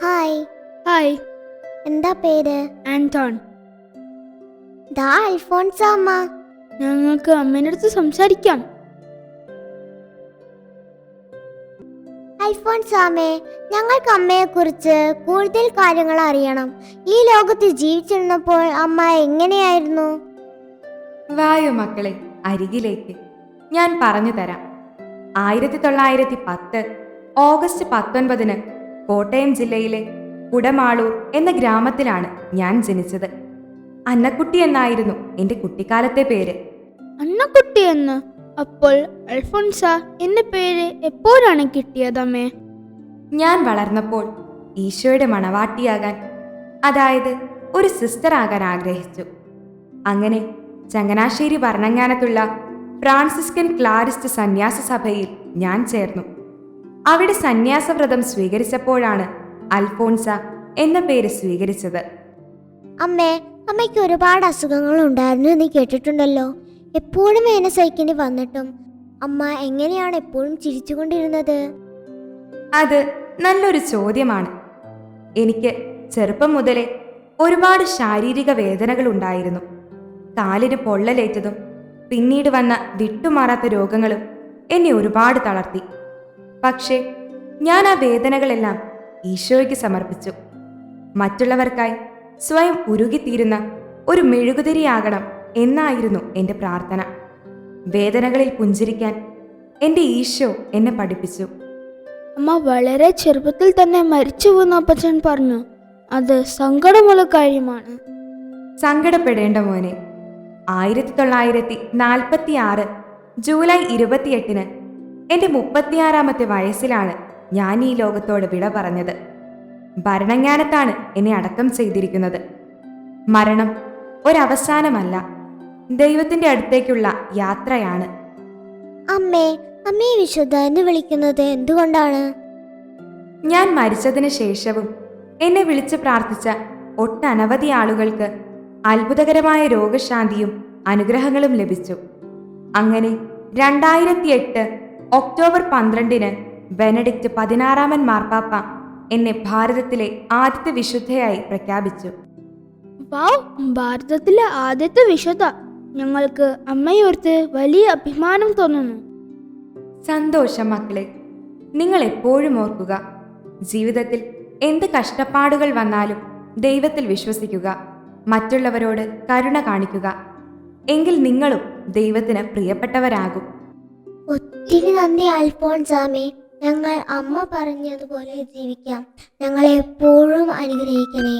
Hi. Hi. എന്താ പേര്? ആന്റോൺ. ദാ അൽഫോൺസ അമ്മ. ഞങ്ങൾക്ക് അമ്മേൻ്റെ അടുത്ത് സംസാരിക്കാം. അൽഫോൺസാമേ, ഞങ്ങൾക്ക് അമ്മയെക്കുറിച്ച് കൂടുതൽ കാര്യങ്ങൾ അറിയണം. ഈ ലോകത്ത് ജീവിച്ചിരുന്നപ്പോൾ അമ്മ എങ്ങനെയായിരുന്നു? വായു മക്കളെ, അരികിലേക്ക് ഞാൻ പറഞ്ഞു തരാം. 1910 ഓഗസ്റ്റ് 19 കോട്ടയം ജില്ലയിലെ കുടമാളൂർ എന്ന ഗ്രാമത്തിലാണ് ഞാൻ ജനിച്ചത്. അന്നക്കുട്ടി എന്നായിരുന്നു എൻ്റെ കുട്ടിക്കാലത്തെ പേര്. അന്നക്കുട്ടി എന്ന്? അപ്പോൾ അൽഫോൺസ എന്ന പേര് എപ്പോഴാണ് കിട്ടിയതമ്മേ? ഞാൻ വളർന്നപ്പോൾ ഈശോയുടെ മണവാട്ടിയാകാൻ, അതായത് ഒരു സിസ്റ്റർ ആകാൻ ആഗ്രഹിച്ചു. അങ്ങനെ ചങ്ങനാശ്ശേരി ഭരണങ്ങാനത്തുള്ള ഫ്രാൻസിസ്കൻ ക്ലാരിസ്റ്റ് സന്യാസ സഭയിൽ ഞാൻ ചേർന്നു. അവിടെ സന്യാസവ്രതം സ്വീകരിച്ചപ്പോഴാണ് അൽഫോൺസ എന്ന പേര് സ്വീകരിച്ചത്. അമ്മേ, അമ്മയ്ക്ക് ഒരുപാട് അസുഖങ്ങൾ ഉണ്ടായിരുന്നു എന്ന് കേട്ടിട്ടുണ്ടല്ലോ. എപ്പോഴും വേദന സഹിക്കേണ്ടി വന്നിട്ടും അമ്മ എങ്ങനെയാണ് എപ്പോഴും ചിരിച്ചുകൊണ്ടിരുന്നത്? അത് നല്ലൊരു ചോദ്യമാണ്. എനിക്ക് ചെറുപ്പം മുതലേ ഒരുപാട് ശാരീരിക വേദനകൾ ഉണ്ടായിരുന്നു. കാലിന് പൊള്ളലേറ്റതും പിന്നീട് വന്ന വിട്ടുമാറാത്ത രോഗങ്ങളും എന്നെ ഒരുപാട് തളർത്തി. പക്ഷേ ഞാൻ ആ വേദനകളെല്ലാം ഈശോയ്ക്ക് സമർപ്പിച്ചു. മറ്റുള്ളവർക്കായി സ്വയം ഉരുകിത്തീരുന്ന ഒരു മെഴുകുതിരിയാകണം എന്നായിരുന്നു എൻ്റെ പ്രാർത്ഥന. വേദനകളിൽ പുഞ്ചിരിക്കാൻ എൻ്റെ ഈശോ എന്നെ പഠിപ്പിച്ചു. അമ്മ വളരെ ചെറുപ്പത്തിൽ തന്നെ മരിച്ചുവെന്ന് അപ്പച്ചൻ പറഞ്ഞു. അത് സങ്കടമുള്ള കാര്യമാണ്. സങ്കടപ്പെടേണ്ട മോനെ. 1946 ജൂലൈ 28 എൻ്റെ 36ാമത്തെ വയസ്സിലാണ് ഞാൻ ഈ ലോകത്തോട് വിട പറഞ്ഞത്. ഭരണങ്ങാനത്താണ് എന്നെ അടക്കം ചെയ്തിരിക്കുന്നത്. മരണം ഒരവസാനമല്ല, ദൈവത്തിൻ്റെ അടുത്തേക്കുള്ള യാത്രയാണ്. അമ്മേ, അമ്മയെ വിശുദ്ധ എന്ന് വിളിക്കുന്നത് എന്തുകൊണ്ടാണ്? ഞാൻ മരിച്ചതിന് ശേഷവും എന്നെ വിളിച്ച് പ്രാർത്ഥിച്ച ഒട്ടനവധി ആളുകൾക്ക് അത്ഭുതകരമായ രോഗശാന്തിയും അനുഗ്രഹങ്ങളും ലഭിച്ചു. അങ്ങനെ 2008 ഒക്ടോബർ 12 ബെനഡിക്റ്റ് 16 മാർപ്പാപ്പ എന്നെ ഭാരതത്തിലെ ആദ്യത്തെ വിശുദ്ധയായി പ്രഖ്യാപിച്ചു. വാവ്, ഭാരതത്തിലെ ആദ്യത്തെ വിശുദ്ധ! ഞങ്ങൾക്ക് അമ്മയോർത്ത് വലിയ അഭിമാനം തോന്നുന്നു. സന്തോഷം മക്കളെ. നിങ്ങൾ എപ്പോഴും ഓർക്കുക, ജീവിതത്തിൽ എന്ത് കഷ്ടപ്പാടുകൾ വന്നാലും ദൈവത്തിൽ വിശ്വസിക്കുക, മറ്റുള്ളവരോട് കരുണ കാണിക്കുക. എങ്കിൽ നിങ്ങളും ദൈവത്തിന് പ്രിയപ്പെട്ടവരാകും. ഒത്തിരി നന്ദി അൽഫോൺസാമേ. ഞങ്ങൾ അമ്മ പറഞ്ഞതുപോലെ ജീവിക്കാം. ഞങ്ങളെ എപ്പോഴും അനുഗ്രഹിക്കണേ.